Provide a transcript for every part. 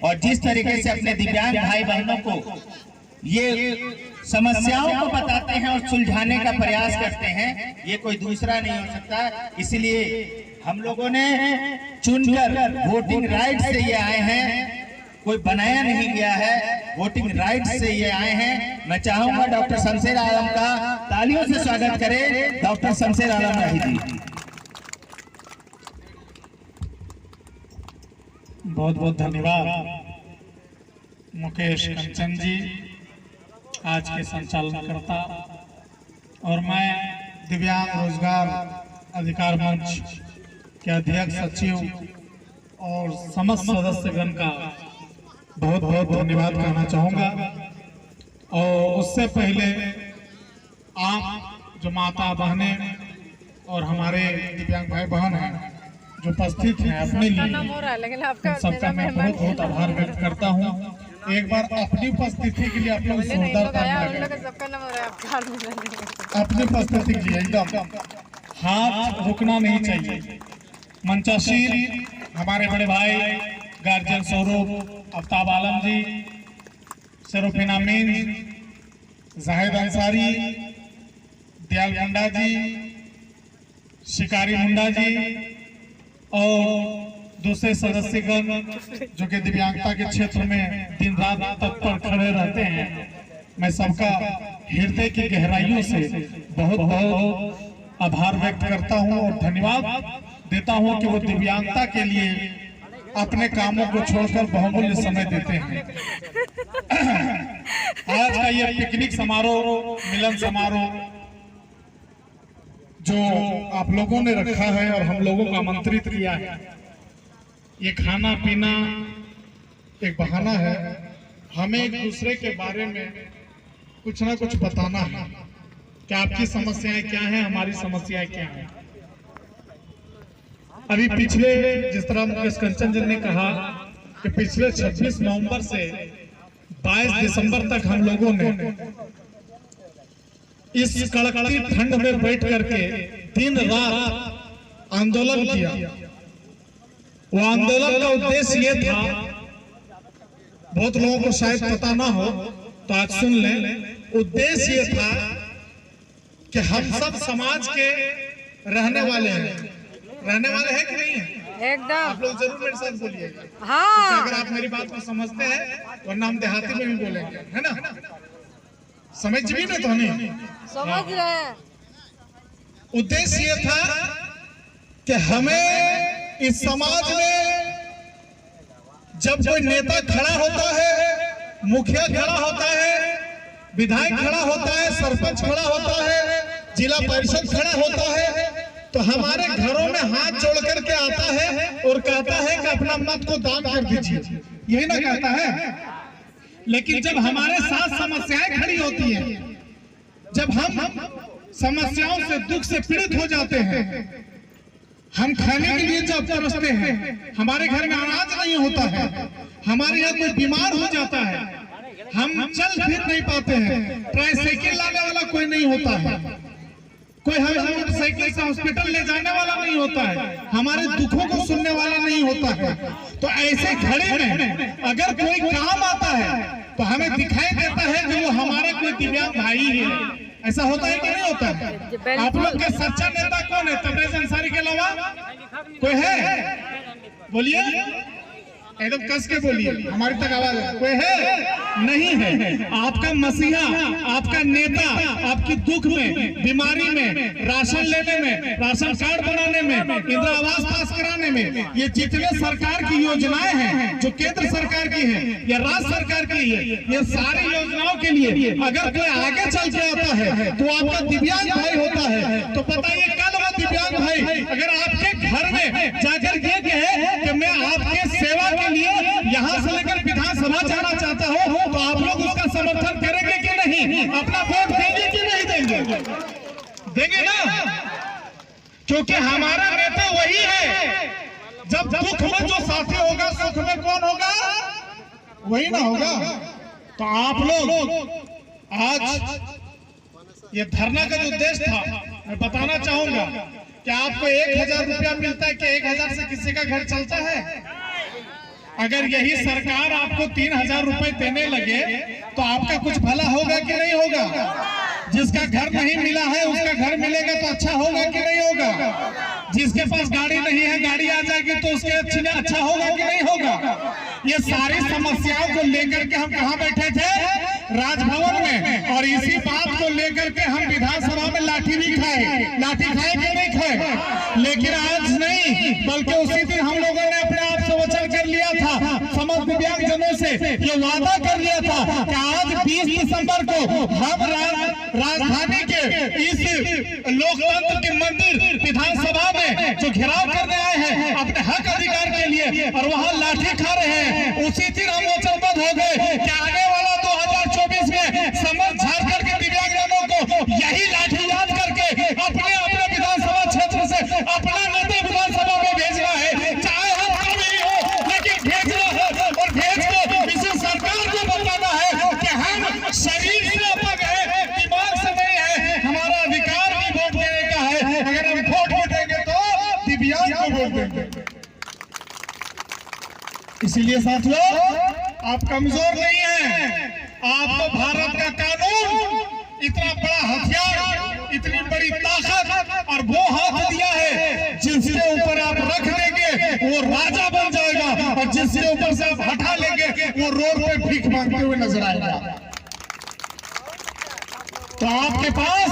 और जिस तरीके से अपने दिव्यांग भाई बहनों को ये समस्याओं को बताते हैं और सुलझाने का प्रयास करते हैं, ये कोई दूसरा नहीं हो सकता। इसलिए हम लोगों ने चुनकर वोटिंग राइट से ये आए हैं, कोई बनाया नहीं गया है, वोटिंग राइट से ये आए हैं। मैं चाहूंगा डॉक्टर शमशेर आलम का तालियों से स्वागत करें। डॉक्टर शमशेर आलम राही जी, बहुत बहुत धन्यवाद मुकेश कंचन जी, आज के संचालनकर्ता, और मैं दिव्यांग रोजगार अधिकार मंच के अध्यक्ष सचिव और समस्त सदस्यगण का बहुत बहुत धन्यवाद कहना चाहूँगा। और उससे पहले आप जो माता बहनें और हमारे दिव्यांग भाई बहन हैं जो उपस्थित हैं, अपने लिए सबका मैं बहुत बहुत आभार व्यक्त करता हूँ। एक बार अपनी उपस्थिति के लिए आप लोग जोरदार ताली अपनी उपस्थिति के लिए एकदम हाथ रुकना नहीं चाहिए। मंचासीन हमारे बड़े भाई गार्जियन स्वरूप आफ्ताब आलम जी, शरीफिन अमीन, जाहिद अंसारी, दयाल मुंडा जी, शिकारी मुंडा जी और दूसरे सदस्यगण जो कि दिव्यांगता के क्षेत्र में दिन रात तत्पर खड़े रहते हैं, मैं सबका हृदय की गहराइयों से बहुत बहुत आभार व्यक्त करता हूं और धन्यवाद देता हूं कि वो दिव्यांगता के लिए अपने कामों को छोड़कर बहुमूल्य समय देते हैं। आज का ये पिकनिक समारोह, मिलन समारोह जो आप लोगों ने रखा है और हम लोगों को आमंत्रित किया है, ये खाना पीना एक बहाना है। हमें एक दूसरे के बारे में कुछ ना कुछ बताना है कि आपकी समस्याएं क्या हैं, हमारी समस्याएं क्या हैं। अभी पिछले, जिस तरह मुकेश कंचन जी ने कहा कि पिछले 26 नवंबर से 22 दिसंबर तक हम लोगों ने इस कड़कड़ी ठंड में बैठ करके दिन रात आंदोलन किया। वो आंदोलन का उद्देश्य ये था, बहुत लोगों को शायद पता ना हो तो आज सुन लें। उद्देश्य ये था कि हम सब समाज के रहने वाले हैं। रहने वाले हैं कि नहीं है? एकदम। आप लोग जरूर मेरे साथ बोलिएगा। हाँ, अगर आप मेरी बात को समझते हैं, वरना हम देहाती में भी बोलेंगे, है ना? समझ भी ना, तो नहीं समझ रहे हैं। उद्देश्य ये था कि हमें इस समाज में जब कोई नेता खड़ा होता है, मुखिया खड़ा होता है, विधायक खड़ा होता है, सरपंच खड़ा होता है, जिला परिषद खड़ा होता है, तो हमारे घरों में हाथ जोड़ करके आता है और कहता है कि अपना मत को दान कर दीजिए, यही ना कहता है। लेकिन जब हमारे साथ समस्याएं खड़ी होती हैं, जब हम समस्याओं से, दुख से पीड़ित हो जाते हैं, हम खाने के लिए जब तरसते हैं, हमारे घर में अनाज नहीं होता है, हमारे यहाँ कोई बीमार हो जाता है, हम चल फिर नहीं पाते हैं, ट्राईसाइकिल लाने वाला कोई नहीं होता है, कोई हमें मोटरसाइकिल से हॉस्पिटल ले जाने वाला नहीं होता है, हमारे दुखों को सुनने वाला नहीं होता है, तो ऐसे घड़ी में अगर कोई काम आता है तो हमें दिखाई देता है कि वो हमारे कोई दिव्यांग भाई है। ऐसा होता है कि नहीं होता है? आप लोग के सच्चा नेता कौन है? तबरेज अंसारी के अलावा कोई है? बोलिए, एकदम कस के बोलिए, हमारी तक आवाज है। कोई है? नहीं है। आपका मसीहा, आपका नेता आपकी दुख में, बीमारी में, राशन लेने में, राशन कार्ड बनाने में, इंदिरा आवास पास कराने में, ये जितने सरकार की योजनाएं हैं जो केंद्र सरकार की है या राज्य सरकार की है, ये सारी योजनाओं के लिए अगर कोई आगे चल के आता है तो आपका दिव्यांग भाई होता है। तो बताइए, कल वो दिव्यांग भाई अगर आपके घर में जाकर ये कहे कि मैं आपके सेवा के लिए यहाँ से लेकर विधानसभा जाना चाहता हूँ, तो आप लोग उसका समर्थन करेंगे कि नहीं? अपना वोट देंगे कि नहीं देंगे? देंगे ना, क्योंकि हमारा नेता वही है। जब दुख में जो साथी होगा, सुख में कौन होगा? वही ना होगा। तो आप लोग आज ये धरना का जो उद्देश्य था, मैं बताना चाहूंगा कि आपको 1000 रुपया मिलता है कि 1000 से किसी का घर चलता है? अगर यही सरकार आपको 3000 रुपए देने लगे तो आपका कुछ भला होगा कि नहीं होगा? जिसका घर नहीं मिला है उसका घर मिलेगा तो अच्छा होगा कि नहीं होगा? जिसके पास गाड़ी नहीं है गाड़ी आ जाएगी तो उसके अच्छा होगा कि नहीं होगा? ये सारी समस्याओं को लेकर के हम कहाँ बैठे थे? राजभवन में। और इसी बात को लेकर के हम विधानसभा में लाठी भी खाए। लाठी खाए कि नहीं खाए? लेकिन आज नहीं, बल्कि उसी दिन हम लोगों ने अपने आप से वचन कर लिया था, समस्त दिव्यांगजनों से ये वादा कर लिया था कि आज 20 दिसंबर को हम राजधानी के इस लोकतंत्र के मंदिर विधानसभा में जो घेराव करने आए हैं अपने हक अधिकार के लिए और वहां लाठी खा रहे हैं, उसी दिन हम वचनबद्ध हो गए कि आने वाला 2024 में समस्त झारखंड के दिव्यांगजनों को यही लाठी याद करके अपने अपने विधानसभा क्षेत्र से अपना नेता विधानसभा में भेजना है, चाहे हम कम ही हो लेकिन भेजना है। और भेज के इसी सरकार को बताना है कि हम शरीर से अपंग है, दिमाग से नहीं है, हमारा अधिकार भी वोट देने का है। अगर हम वोट भी देंगे तो दिव्यांग को वोट देंगे। इसीलिए साथियों, आप कमजोर नहीं हैं। आपको भारत का कानून इतना बड़ा हथियार, इतनी बड़ी ताकत और वो हाथ दिया है जिसके ऊपर आप रख देंगे वो राजा बन जाएगा, और जिसके ऊपर से आप हटा लेंगे वो रोड पे भीख मांगते हुए नजर आएगा। तो आपके पास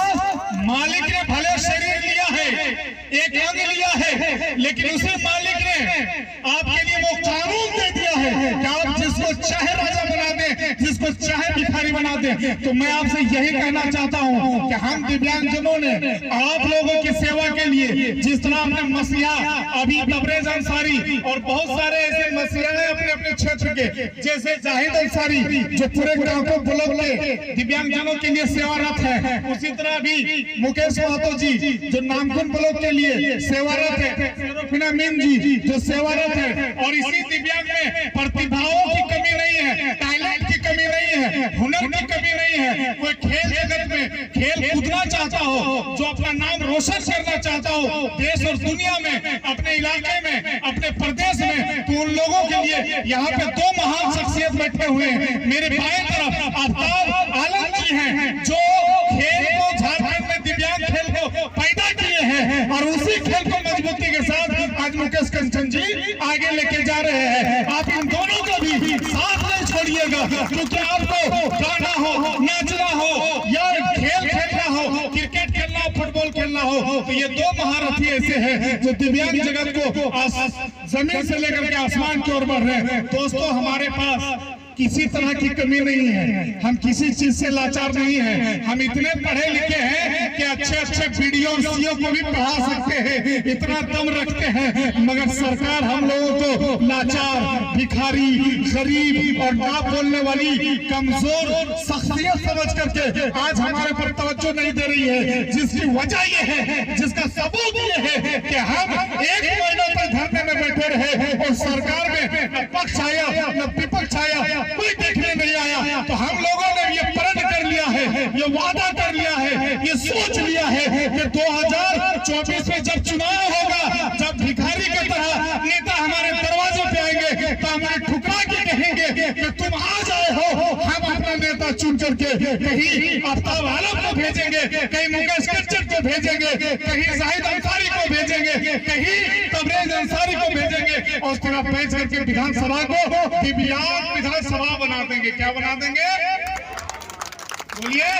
मालिक ने भले शरीर लिया है, एक अंग लिया है, लेकिन उसी मालिक ने आपके लिए वो कानून दे दिया है कि आप जिसको चाहे राजा बना दे, जिसको चाहे भिखारी बना दे। तो मैं आपसे यही कहना चाहता हूं कि हम दिव्यांगजनों ने आप लोगों की सेवा के लिए जिस तरह अपने मसीहा अभी तबरेज अंसारी और बहुत सारे ऐसे मसीहा हैं अपने अपने क्षेत्र के, जैसे जाहिद अंसारी जो पूरे कांको ब्लॉक के दिव्यांगजनों के लिए सेवारत है, उसी तरह भी मुकेश महतो जी जो नामकुन ब्लॉक के लिए सेवारत है, फिना मीन जी जो सेवारत है। और इसी दिव्यांग में प्रतिभाओं की कमी नहीं है, टैलेंट की कमी नहीं है, हुनर की कमी नहीं है। कोई खेल जगत में खेल कूदना चाहता हो, जो अपना नाम रोशन करना चाहता हो देश और दुनिया में, अपने इलाके में, अपने प्रदेश में, तो उन लोगों के लिए यहाँ पे दो महान शख्सियत बैठे हुए हैं। मेरे बाएं तरफ आफ्ताब आलम जी हैं जो खेल को झारखंड में दिव्यांग खेल को पैदा किए हैं, और उसी खेल को मजबूती के साथ आज मुकेश कंचन जी आगे लेके जा रहे हैं। आप इन दोनों को भी साथ नहीं छोड़िएगा, क्योंकि आपको गाना हो, नाचना हो या खेल खेलना हो, क्रिकेट खेलना हो, फुटबॉल खेलना हो, तो ये दो महारथी ऐसे हैं जो दिव्यांग जगत को जमीन से लेकर के आसमान की ओर बढ़ रहे हैं। दोस्तों, हमारे पास किसी तरह की कमी नहीं है, हम किसी चीज से लाचार नहीं है। हम इतने पढ़े लिखे हैं कि अच्छे अच्छे वीडियो सीओ को भी पढ़ा सकते हैं, इतना दम रखते हैं, मगर सरकार हम लोगों को लाचार, भिखारी, गरीब और ना बोलने वाली कमजोर शख्सियत समझ करके आज हमारे पर तवज्जो नहीं दे रही है। जिसकी वजह ये है, जिसका सबूत ये है कि हम 1 महीने तक धरने में बैठे रहे और सरकार में न पक्ष आया न विपक्ष आया, कोई देखने नहीं आया। तो हम लोगों ने ये प्रण कर लिया है, ये वादा कर लिया है, ये सोच लिया है कि 2024 में जब चुनाव होगा, जब भिखारी की तरह नेता हमारे दरवाजे पे आएंगे तो हमें ठुकरा के कहेंगे कि तुम आ जाए हो, हम अपना नेता चुन करके कहीं आफ्ताब आलम को भेजेंगे, कहीं मुकेश कंचन को भेजेंगे, कहीं जाहिद अंसारी को भेजेंगे, कहीं तबरेज अंसारी को भेजेंगे, और उसके बाद भेज करके विधानसभा को दिव्यांग विधानसभा बना देंगे। क्या बना देंगे? बोलिए।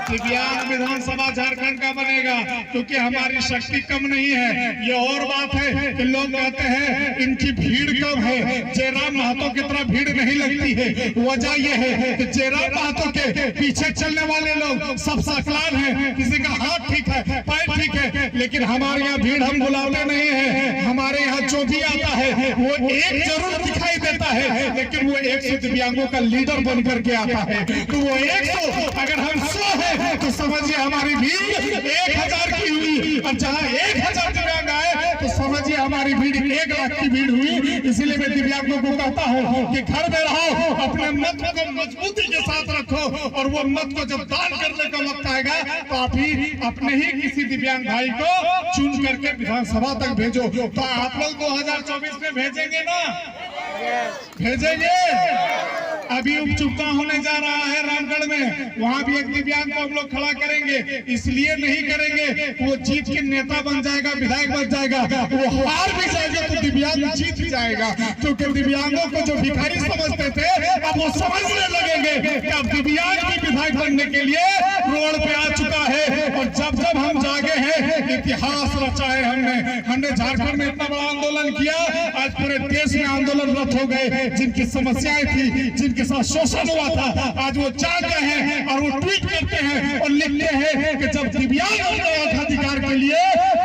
दिव्यांग विधानसभा झारखंड का बनेगा, क्योंकि हमारी शक्ति कम नहीं है। ये और बात है कि लोग कहते हैं इनकी भीड़ कम है, जयराम महतो की तरह भीड़ नहीं लगती है। वजह यह है कि जयराम महतो के पीछे चलने वाले लोग सब सकलान हैं, किसी का हाथ ठीक है, पैर ठीक है, लेकिन हमारे यहाँ भीड़ हम बुलाते नहीं है। हमारे यहाँ जो भी आता है वो एक जरूर दिखाई देता है, लेकिन वो 100 दिव्यांगों का लीडर बन करके आता है। तो वो 100 अगर हम 100 है तो समझिए हमारी भीड़ 1000 की हुई, और जहां 1000 दिव्यांग आए तो समझिए हमारी भीड़ 1 लाख की भीड़ हुई। इसीलिए मैं दिव्यांगों को कहता हूं कि घर में रहो, अपने मत को मजबूती के साथ रखो, और वो मत को जब दान करने का वक्त आएगा तो आप ही अपने ही किसी दिव्यांग भाई को चुन करके विधानसभा तक भेजो। तो आप लोग 2024 में भेजेंगे ना? भेजेंगे। अभी उपचुनाव होने जा रहा है रामगढ़ में, वहाँ भी एक दिव्यांग को हम लोग खड़ा करेंगे। इसलिए नहीं करेंगे वो जीत के नेता बन जाएगा, विधायक बन जाएगा, वो हार भी जाएगा तो दिव्यांग जीत जाएगा। क्योंकि दिव्यांगों को जो भिखारी समझते थे अब वो समझने लगेंगे कि अब दिव्यांग भी विधायक बनने के लिए रोड पे आ चुका है। और जब जब हम जागे हैं, इतिहास रचा है हमने झारखंड में इतना बड़ा आंदोलन किया, आज पूरे देश में आंदोलनरत हो गए। जिनकी समस्याएं थी, जिनके साथ शोषण हुआ था, आज वो जाग गए हैं और वो ट्वीट करते हैं और लिखते हैं कि जब दिव्यांग अपने अधिकार के लिए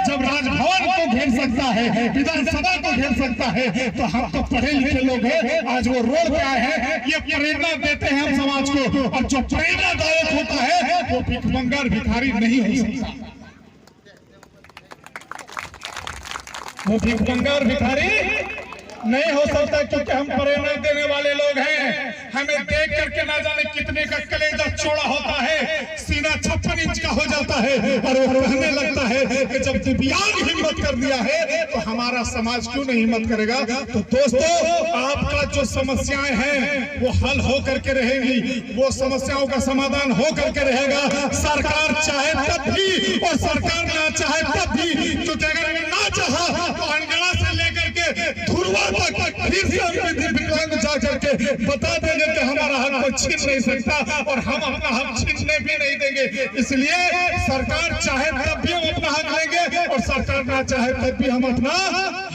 जब राजभवन को घेर सकता है, विधानसभा को घेर सकता है, तो हम तो पढ़े लिखे लोग हैं, आज वो रोड पे आए हैं। ये प्रेरणा देते हैं हम समाज को, और जो प्रेरणादायक होता है वो भिखमंगा भिखारी नहीं हो सकता। वो भिखमंगा भिखारी नहीं हो सकता, क्योंकि हम प्रेरणा देने वाले लोग हैं। हमें देख करके ना जाने कितने का कलेजा चौड़ा होता है, सीना 56 इंच का हो जाता है, और वो कहने लगता है कि जब दिव्यांग हिम्मत कर दिया है तो हमारा समाज क्यों नहीं हिम्मत करेगा। तो दोस्तों, आपका जो समस्याएं हैं वो हल हो करके रहेंगी, वो समस्याओं का समाधान हो करके रहेगा। सरकार चाहे तब भी और सरकार ना चाहे तब भी, क्योंकि अगर वो ना चाहा तो अनगढ़ा से लेकर के धुरवा तक फिर से हम दिव्यांग जा करके बता देंगे कि हमारा हक को छीन नहीं सकता, और हम अपना हक छीनने भी नहीं देंगे। इसलिए सरकार चाहे तब भी हम अपना हक लेंगे, और सरकार ना चाहे तब भी हम अपना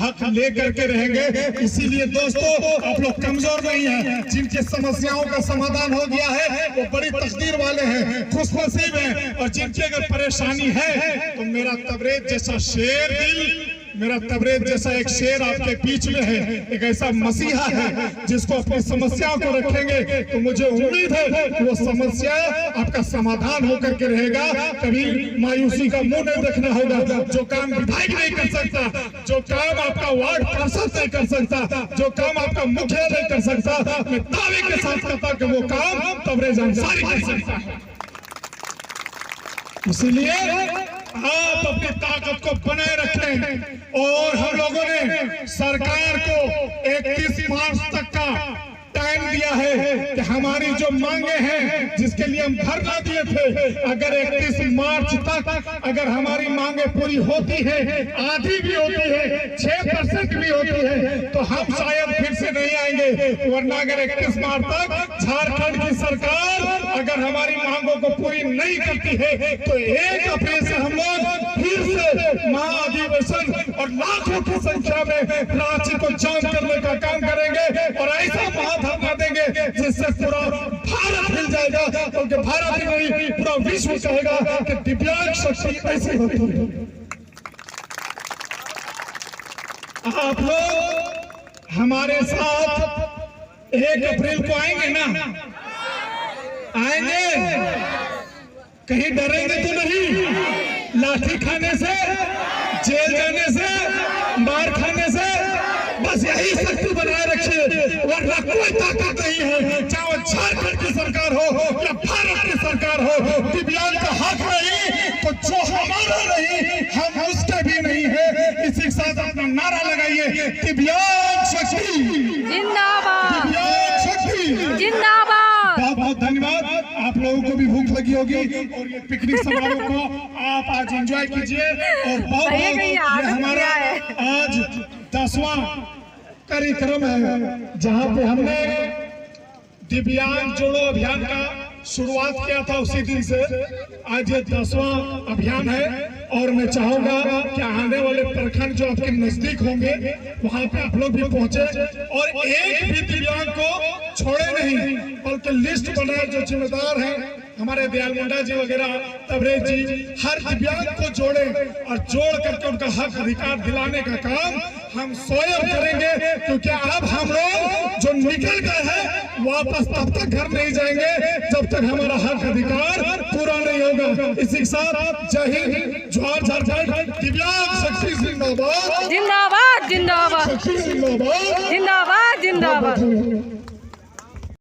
हक ले करके रहेंगे। इसीलिए दोस्तों, आप लोग कमजोर नहीं हैं, जिनकी समस्याओं का समाधान हो गया है वो बड़ी तकदीर वाले हैं, खुशनसीब हैं। और जिनकी अगर परेशानी है तो मेरा तबरेज जैसा शेर दिल, मेरा तबरेज जैसा एक शेर आपके बीच में है, एक ऐसा मसीहा है जिसको अपनी समस्याओं को रखेंगे तो मुझे उम्मीद है कि वो समस्या आपका समाधान होकर के रहेगा। कभी मायूसी का मुंह नहीं देखना होगा। जो काम विधायक नहीं कर सकता, जो काम आपका वार्ड पार्षद नहीं कर सकता, जो काम आपका मुखिया नहीं कर सकता, मैं दावे के साथ कहता कि वो काम तबरेज अंसारी कर सकता है। इसीलिए आप अपनी ताकत को बनाए रखें। और हम लोगों ने सरकार को 31 मार्च तक का टाइम दिया है कि हमारी जो मांगे हैं, जिसके लिए हम धरना दिए थे, अगर 31 मार्च तक अगर हमारी मांगे पूरी होती है, आधी भी होती है, 6% भी होती है, तो हम शायद फिर से नहीं आएंगे। वरना अगर 31 मार्च तक झारखंड की सरकार अगर हमारी मांगों को पूरी नहीं करती है तो 1 अप्रैल से हम लोग फिर से महाअधिवेशन और लाखों की संख्या में रांची को जाम करने का काम करेंगे, और ऐसा महाधरना देंगे जिससे पूरा भारत हिल जाएगा। क्योंकि भारत ही नहीं, पूरा विश्व कहेगा कि दिव्यांग शक्ति ऐसी होती है। आप लोग हमारे साथ 1 अप्रैल को आएंगे ना? आएंगे? कहीं डरेंगे तो नहीं? लाठी खाने से, जेल जाने से, मार खाने से, बस यही शक्ति बनाए रखिए, वरना कोई ताकत नहीं है। चाहे वो झारखंड की सरकार हो या भारत की सरकार हो, दिव्यांग का हक नहीं तो जो हमारा नहीं हम उसके भी नहीं है। इसी के साथ अपना नारा लगाइए, दिव्यांग शक्ति जिंदाबाद, दिव्यांग शक्ति जिंदाबाद। बहुत बहुत धन्यवाद। आप लोगों को भी भूख लगी होगी, और ये पिकनिक समारोह को आप आज एंजॉय कीजिए। और बहुत ये हमारा आज 10वां कार्यक्रम है, जहां पे हमने दिव्यांग जोड़ो अभियान का शुरुआत किया था। उसी दिन से आज ये 10वां अभियान है, और मैं चाहूंगा कि आने वाले प्रखंड जो आपके नजदीक होंगे वहां पे आप लोग भी पहुंचे, और एक भी दिव्यांग को छोड़े नहीं, बल्कि लिस्ट बनाए। जो जिम्मेदार हैं हमारे दयाल मुंडा जी वगैरह, तबरेज जी, हर दिव्यांग को जोड़े और जोड़ करके उनका हक अधिकार दिलाने का काम हम स्वयं करेंगे। क्योंकि अब हम लोग जो निकल गए हैं वापस तब तक घर नहीं जाएंगे जब तक हमारा हक अधिकार पूरा नहीं होगा। इसी के साथ जय हिंद, जोहार झारखंड, दिव्यांग शक्ति जिंदाबाद, जिंदाबाद, जिंदाबाद, शक्ति जिंदाबाद, जिंदाबाद, जिंदाबाद।